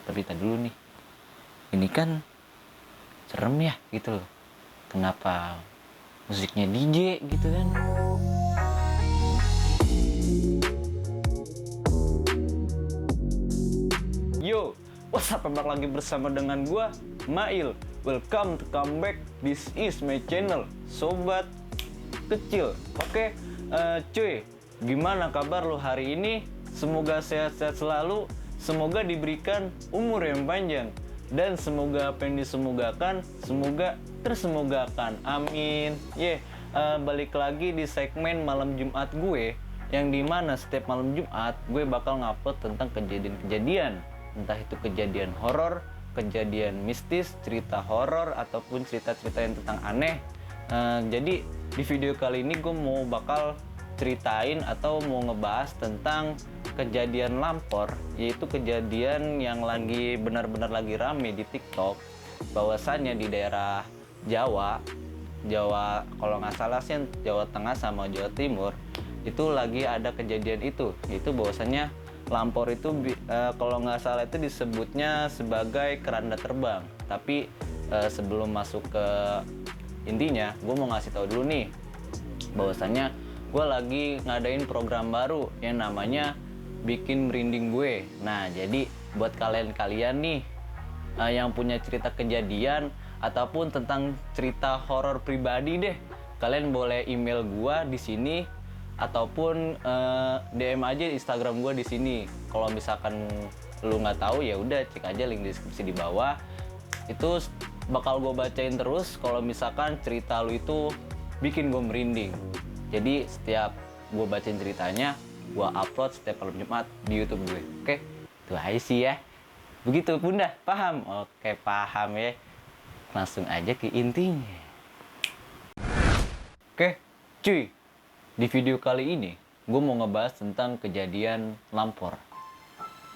Tapi tadi dulu nih, ini kan serem ya gitu loh. Kenapa musiknya DJ gitu kan? Yo, what's up, balik lagi bersama dengan gua, Mail. Welcome to come back, this is my channel, Sobat Kecil. Oke, cuy, gimana kabar lo hari ini? Semoga sehat-sehat selalu, semoga diberikan umur yang panjang, dan semoga apa yang disemogakan, semoga tersemogakan. Amin. Balik lagi di segmen malam Jumat gue, yang dimana setiap malam Jumat gue bakal ngupload tentang kejadian-kejadian, entah itu kejadian horor, kejadian mistis, cerita horor, ataupun cerita-cerita yang tentang aneh. Jadi di video kali ini gue bakal ceritain atau mau ngebahas tentang kejadian lampor, yaitu kejadian yang lagi benar-benar lagi rame di TikTok. Bahwasannya di daerah Jawa kalau nggak salah sih Jawa Tengah sama Jawa Timur itu lagi ada kejadian itu, yaitu bahwasannya lampor itu kalau nggak salah itu disebutnya sebagai keranda terbang. Tapi sebelum masuk ke intinya, gue mau ngasih tahu dulu nih bahwasannya gue lagi ngadain program baru yang namanya Bikin Merinding Gue. Nah, jadi buat kalian-kalian nih yang punya cerita kejadian ataupun tentang cerita horor pribadi deh, kalian boleh email gue di sini ataupun DM aja Instagram gue di sini. Kalau misalkan lu nggak tahu, ya udah cek aja link deskripsi di bawah. Itu bakal gue bacain terus kalau misalkan cerita lu itu bikin gue merinding. Jadi setiap gue bacain ceritanya, gue upload setiap malam Jumat di YouTube gue. Oke, itu aja sih ya. Begitu Bunda, paham? Oke, paham ya. Langsung aja ke intinya. Oke, cuy. Di video kali ini, gue mau ngebahas tentang kejadian lampor,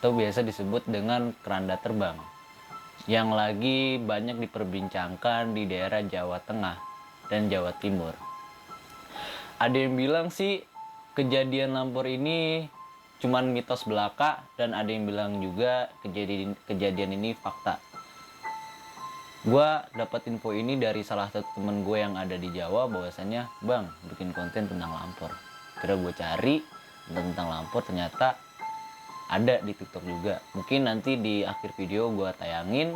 atau biasa disebut dengan keranda terbang, yang lagi banyak diperbincangkan di daerah Jawa Tengah dan Jawa Timur. Ada yang bilang sih kejadian lampor ini cuman mitos belaka, dan ada yang bilang juga kejadian ini fakta. Gue dapat info ini dari salah satu temen gue yang ada di Jawa, bahwasannya bang bikin konten tentang lampor. Kira gue cari tentang lampor, ternyata ada di TikTok juga. Mungkin nanti di akhir video gue tayangin,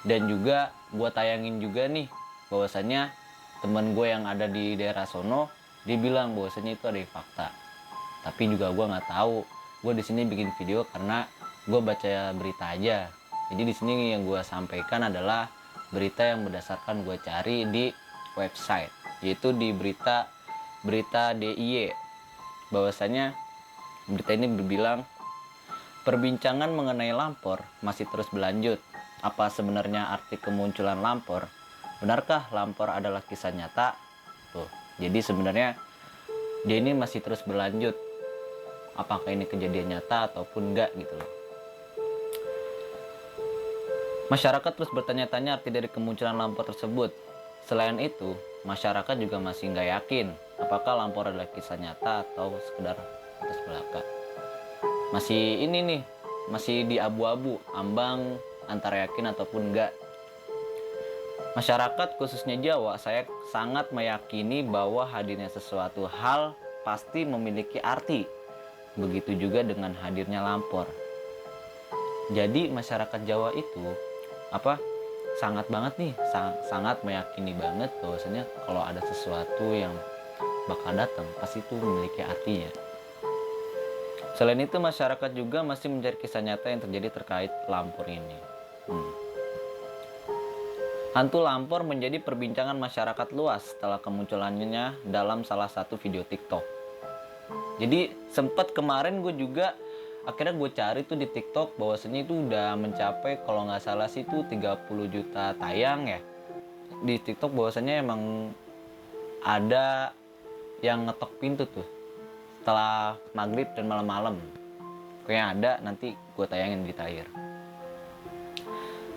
dan juga gue tayangin juga nih bahwasannya temen gue yang ada di daerah sono, dia bilang bahwasannya itu ada yang fakta. Tapi juga gue nggak tahu. Gue di sini bikin video karena gue baca berita aja. Jadi di sini yang gue sampaikan adalah berita yang berdasarkan gue cari di website, yaitu di berita DIY. Bahwasanya berita ini berbilang perbincangan mengenai lampor masih terus berlanjut. Apa sebenarnya arti kemunculan lampor? Benarkah lampor adalah kisah nyata? Tuh. Jadi sebenarnya dia ini masih terus berlanjut. Apakah ini kejadian nyata ataupun enggak gitu loh. Masyarakat terus bertanya-tanya arti dari kemunculan lampor tersebut. Selain itu, masyarakat juga masih nggak yakin apakah lampor adalah kisah nyata atau sekedar mitos belaka. Masih ini nih, masih di abu-abu, ambang antara yakin ataupun enggak. Masyarakat khususnya Jawa, saya sangat meyakini bahwa hadirnya sesuatu hal pasti memiliki arti. Begitu juga dengan hadirnya lampor. Jadi masyarakat Jawa itu sangat banget nih, sangat meyakini banget bahwasanya kalau ada sesuatu yang bakal datang pasti itu memiliki artinya. Selain itu, masyarakat juga masih mencari kisah nyata yang terjadi terkait lampor ini. Hantu lampor menjadi perbincangan masyarakat luas setelah kemunculannya dalam salah satu video TikTok. Jadi sempat kemarin gue juga akhirnya gue cari tuh di TikTok, bahwasanya itu udah mencapai kalau nggak salah sih itu 30 juta tayang ya di TikTok. Bahwasanya emang ada yang ngetok pintu tuh setelah maghrib dan malam-malam. Kayaknya ada, nanti gue tayangin di akhir.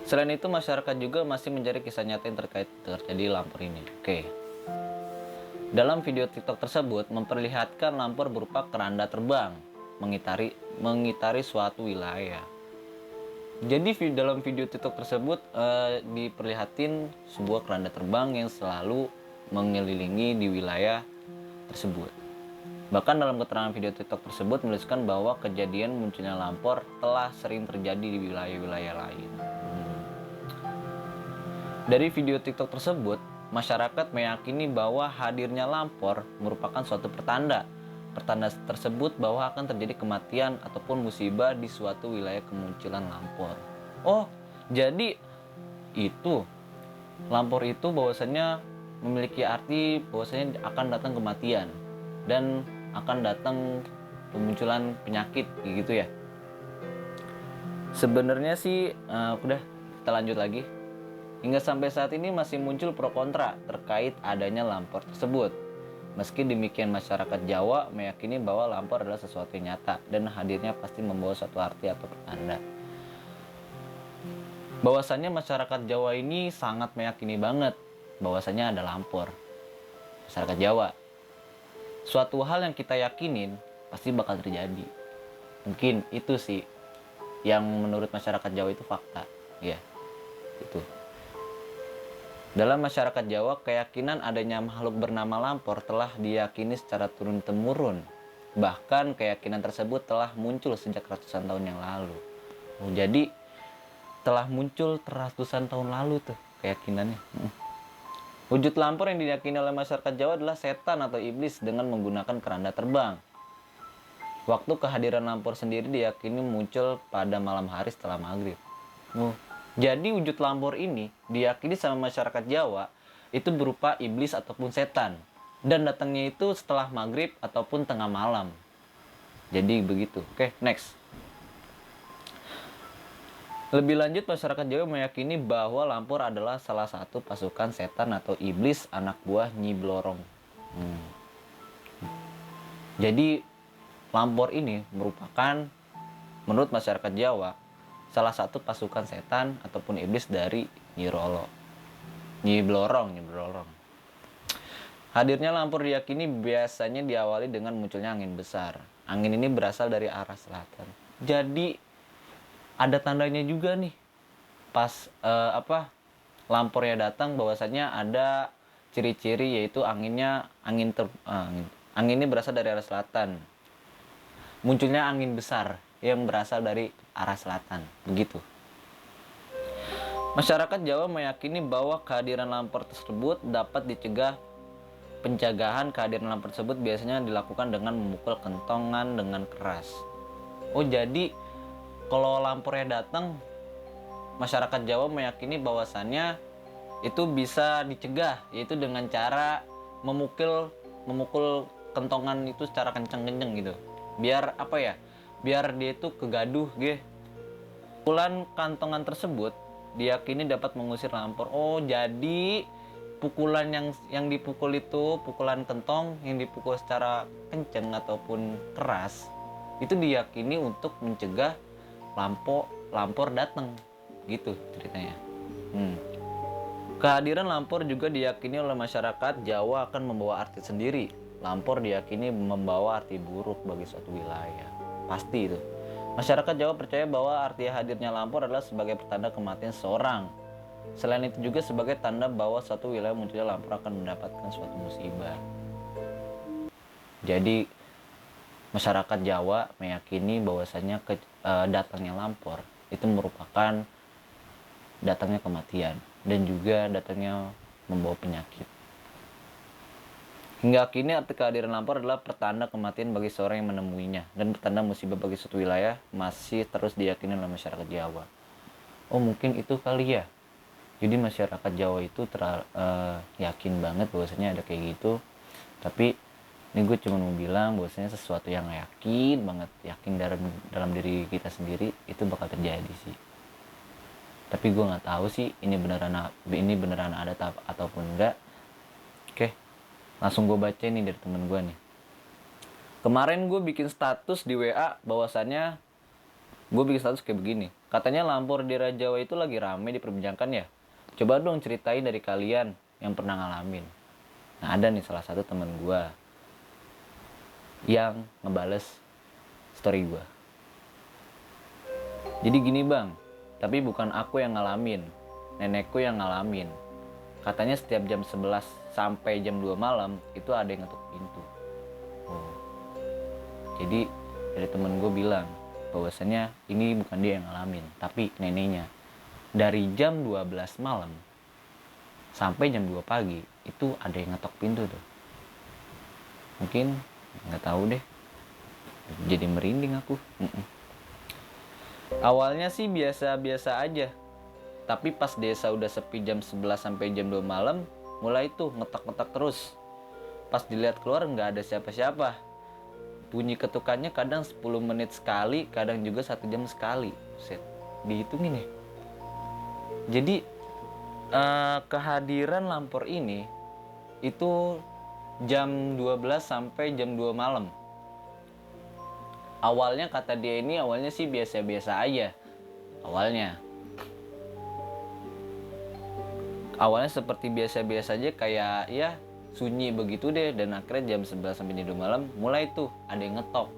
Selain itu, masyarakat juga masih mencari kisah nyata yang terjadi lampor ini. Oke. Dalam video TikTok tersebut memperlihatkan lampor berupa keranda terbang mengitari suatu wilayah. Jadi dalam video TikTok tersebut diperlihatin sebuah keranda terbang yang selalu mengelilingi di wilayah tersebut. Bahkan dalam keterangan video TikTok tersebut menuliskan bahwa kejadian munculnya lampor telah sering terjadi di wilayah-wilayah lain. Dari video TikTok tersebut, masyarakat meyakini bahwa hadirnya lampor merupakan suatu pertanda. Pertanda tersebut bahwa akan terjadi kematian ataupun musibah di suatu wilayah kemunculan lampor. Oh, jadi itu lampor itu bahwasanya memiliki arti bahwasanya akan datang kematian dan akan datang pemunculan penyakit gitu ya. Sebenarnya sih udah kita lanjut lagi. Hingga sampai saat ini masih muncul pro kontra terkait adanya lampor tersebut. Meski demikian, masyarakat Jawa meyakini bahwa lampor adalah sesuatu yang nyata dan hadirnya pasti membawa suatu arti atau pertanda. Bahwasannya masyarakat Jawa ini sangat meyakini banget bahwasannya ada lampor. Masyarakat Jawa, suatu hal yang kita yakinin pasti bakal terjadi. Mungkin itu sih yang menurut masyarakat Jawa itu fakta. Ya, itu. Dalam masyarakat Jawa, keyakinan adanya makhluk bernama lampor telah diyakini secara turun-temurun. Bahkan keyakinan tersebut telah muncul sejak ratusan tahun yang lalu. Oh, jadi telah muncul ratusan tahun lalu tuh keyakinannya. Wujud lampor yang diyakini oleh masyarakat Jawa adalah setan atau iblis dengan menggunakan keranda terbang. Waktu kehadiran lampor sendiri diyakini muncul pada malam hari setelah maghrib. Jadi wujud lampor ini diyakini sama masyarakat Jawa itu berupa iblis ataupun setan. Dan datangnya itu setelah maghrib ataupun tengah malam. Jadi begitu. Oke, next. Lebih lanjut, masyarakat Jawa meyakini bahwa lampor adalah salah satu pasukan setan atau iblis anak buah Nyi Blorong. Jadi lampor ini merupakan menurut masyarakat Jawa salah satu pasukan setan ataupun iblis dari Nyi Blorong. Hadirnya lampor diyakini biasanya diawali dengan munculnya angin besar. Angin ini berasal dari arah selatan. Jadi ada tandanya juga nih pas lampornya datang bahwasanya ada ciri-ciri yaitu angin ini berasal dari arah selatan. Munculnya angin besar yang berasal dari arah selatan, begitu. Masyarakat Jawa meyakini bahwa kehadiran lampor tersebut dapat dicegah. Pencegahan kehadiran lampor tersebut biasanya dilakukan dengan memukul kentongan dengan keras. Oh, jadi kalau lampornya datang, masyarakat Jawa meyakini bahwasannya itu bisa dicegah, yaitu dengan cara memukul kentongan itu secara kenceng-kenceng gitu. Biar apa ya? Biar dia itu kegaduh gitu. Pukulan kantongan tersebut diyakini dapat mengusir lampor. Oh, jadi pukulan yang dipukul itu, pukulan kentong yang dipukul secara kenceng ataupun keras, itu diyakini untuk mencegah lampor datang. Gitu ceritanya. Kehadiran lampor juga diyakini oleh masyarakat Jawa akan membawa arti sendiri. Lampor diyakini membawa arti buruk bagi suatu wilayah. Pasti itu. Masyarakat Jawa percaya bahwa arti hadirnya lampor adalah sebagai pertanda kematian seseorang. Selain itu juga sebagai tanda bahwa suatu wilayah munculnya lampor akan mendapatkan suatu musibah. Jadi masyarakat Jawa meyakini bahwasanya datangnya lampor itu merupakan datangnya kematian dan juga datangnya membawa penyakit. Hingga kini arti kehadiran lampor adalah pertanda kematian bagi seorang yang menemuinya dan pertanda musibah bagi suatu wilayah masih terus diyakini oleh masyarakat Jawa. Oh, mungkin itu kali ya. Jadi masyarakat Jawa itu yakin banget bahwasanya ada kayak gitu. Tapi ini gue cuma mau bilang bahwasanya sesuatu yang yakin banget, yakin dalam diri kita sendiri itu bakal terjadi sih. Tapi gue nggak tahu sih ini beneran ada ataupun enggak. Oke. Langsung gue baca nih dari temen gue nih. Kemarin gue bikin status di WA bahwasannya gue bikin status kayak begini. Katanya lampor di Raja Jawa itu lagi rame diperbincangkan ya. Coba dong ceritain dari kalian yang pernah ngalamin. Nah, ada nih salah satu temen gue yang ngebales story gue. Jadi gini bang, Tapi bukan aku yang ngalamin, nenekku yang ngalamin. Katanya setiap jam 11 sampai jam 2 malam itu ada yang ngetuk pintu. Oh. Jadi dari temen gue bilang bahwasanya ini bukan dia yang ngalamin, tapi neneknya. Dari jam 12 malam sampai jam 2 pagi itu ada yang ngetok pintu tuh. Mungkin nggak tahu deh. Jadi merinding aku. Awalnya sih biasa-biasa aja. Tapi pas desa udah sepi jam 11 sampai jam 2 malam, mulai tuh ngetok-ngetok terus. Pas dilihat keluar nggak ada siapa-siapa. Bunyi ketukannya kadang 10 menit sekali, kadang juga 1 jam sekali. Set, dihitungin ya. Jadi kehadiran lampor ini itu jam 12 sampai jam 2 malam. Awalnya kata dia ini awalnya sih biasa-biasa aja. Awalnya seperti biasa-biasa aja, kayak ya sunyi begitu deh. Dan akhirnya jam 11 sampai jam 2 malam mulai tuh ada yang ngetok.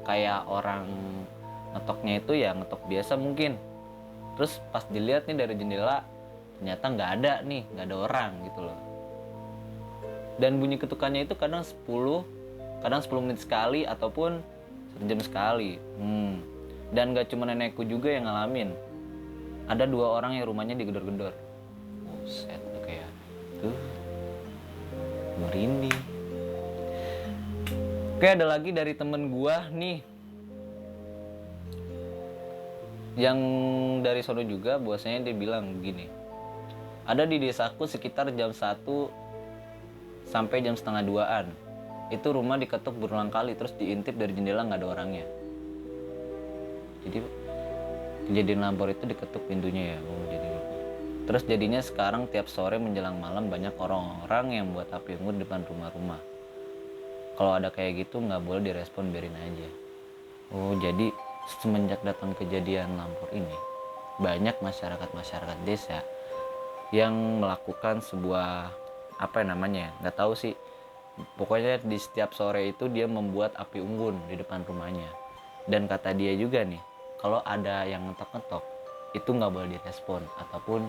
Kayak orang ngetoknya itu ya ngetok biasa mungkin. Terus pas dilihat nih dari jendela, ternyata nggak ada orang gitu loh. Dan bunyi ketukannya itu kadang 10 menit sekali ataupun 1 jam sekali. Dan gak cuma nenekku juga yang ngalamin. Ada 2 orang yang rumahnya digedor-gedor. Buset, kayak tuh merinding. Oke, ada lagi dari temen gua nih, yang dari sono juga. Bahwasanya dia bilang begini, ada di desaku sekitar jam 1 sampai jam setengah 2-an. Itu rumah diketuk berulang kali, terus diintip dari jendela nggak ada orangnya. Jadi kejadian lampor itu diketuk pintunya ya. Terus jadinya sekarang tiap sore menjelang malam banyak orang-orang yang buat api unggun di depan rumah-rumah. Kalau ada kayak gitu nggak boleh direspon, biarin aja. Oh, jadi semenjak datang kejadian lampor ini, banyak masyarakat desa yang melakukan sebuah nggak tahu sih. Pokoknya di setiap sore itu dia membuat api unggun di depan rumahnya. Dan kata dia juga nih, kalau ada yang ngetok-ngetok itu nggak boleh direspon, ataupun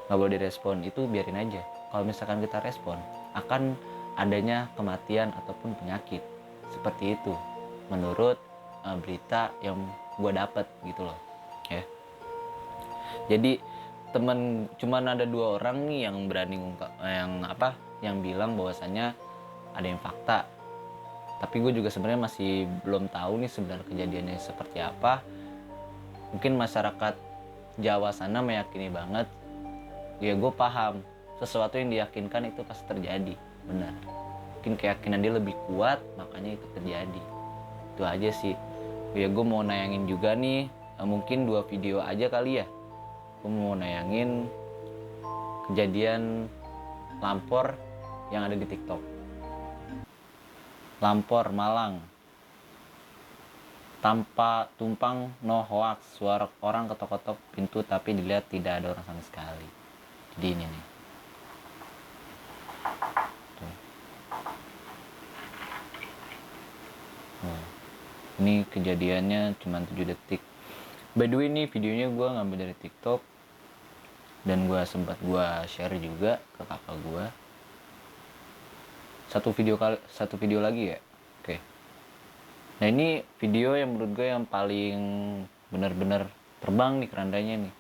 nggak boleh direspon itu biarin aja. Kalau misalkan kita respon, akan adanya kematian ataupun penyakit. Seperti itu menurut berita yang gue dapet gitu loh ya. Jadi cuman ada 2 orang nih yang berani yang bilang bahwasannya ada yang fakta. Tapi gue juga sebenarnya masih belum tahu nih sebenarnya kejadiannya seperti apa. Mungkin masyarakat Jawa sana meyakini banget. Ya gue paham, sesuatu yang diyakinkan itu pasti terjadi, benar. Mungkin keyakinan dia lebih kuat, makanya itu terjadi. Itu aja sih. Ya gue mau nayangin juga nih, mungkin 2 video aja kali ya. Gue mau nayangin kejadian lampor yang ada di TikTok. Lampor Malang. Tanpa tumpang, no hoax. Suara orang ketok-ketok pintu tapi dilihat tidak ada orang sama sekali. Jadi ini nih. Tuh. Ini kejadiannya cuma 7 detik. By the way, ini videonya gue ngambil dari TikTok. Dan gue sempat share juga ke kakak gue. Satu video lagi ya. Oke. Nah, ini video yang menurut gue yang paling benar-benar terbang nih kerandanya nih.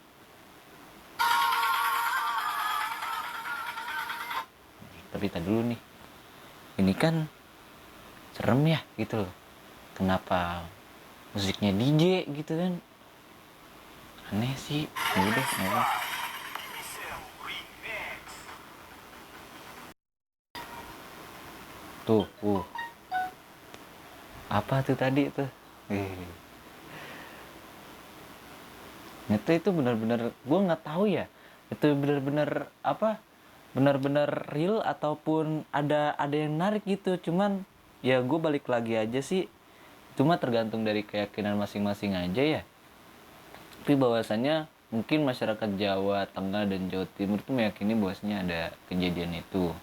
Tapi tadi dulu nih, ini kan serem ya gitu loh. Kenapa musiknya DJ gitu kan? Aneh sih. Udah, apa? Tuh, apa tuh tadi tuh? Itu benar-benar gue nggak tahu ya. Itu benar-benar benar-benar real ataupun ada yang narik gitu. Cuman ya gue balik lagi aja sih, cuma tergantung dari keyakinan masing-masing aja ya. Tapi bahwasannya mungkin masyarakat Jawa Tengah dan Jawa Timur tuh meyakini bahwasanya ada kejadian itu.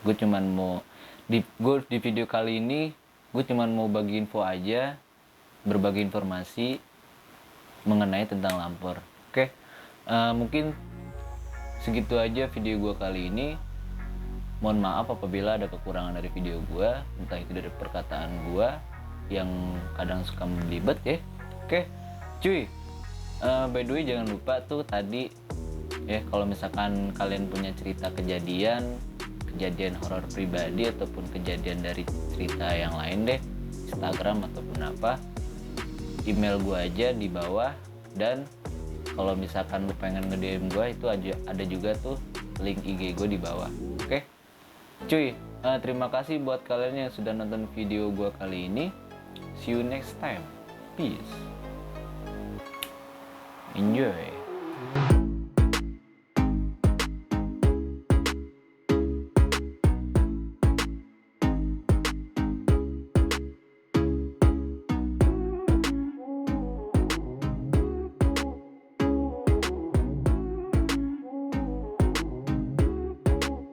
Gue cuman mau di video kali ini gue cuman mau bagi info aja, berbagi informasi. mengenai tentang lampor. Oke, mungkin segitu aja video gue kali ini. Mohon maaf apabila ada kekurangan dari video gue, entah itu dari perkataan gue yang kadang suka melibet ya. Oke, cuy. By the way jangan lupa tuh tadi ya, kalau misalkan kalian punya cerita kejadian horor pribadi ataupun kejadian dari cerita yang lain deh, Instagram ataupun apa, email gue aja di bawah. Dan kalau misalkan lu pengen nge-DM gue, itu aja ada juga tuh link IG gue di bawah. Oke, cuy, terima kasih buat kalian yang sudah nonton video gue kali ini. See you next time. Peace. Enjoy.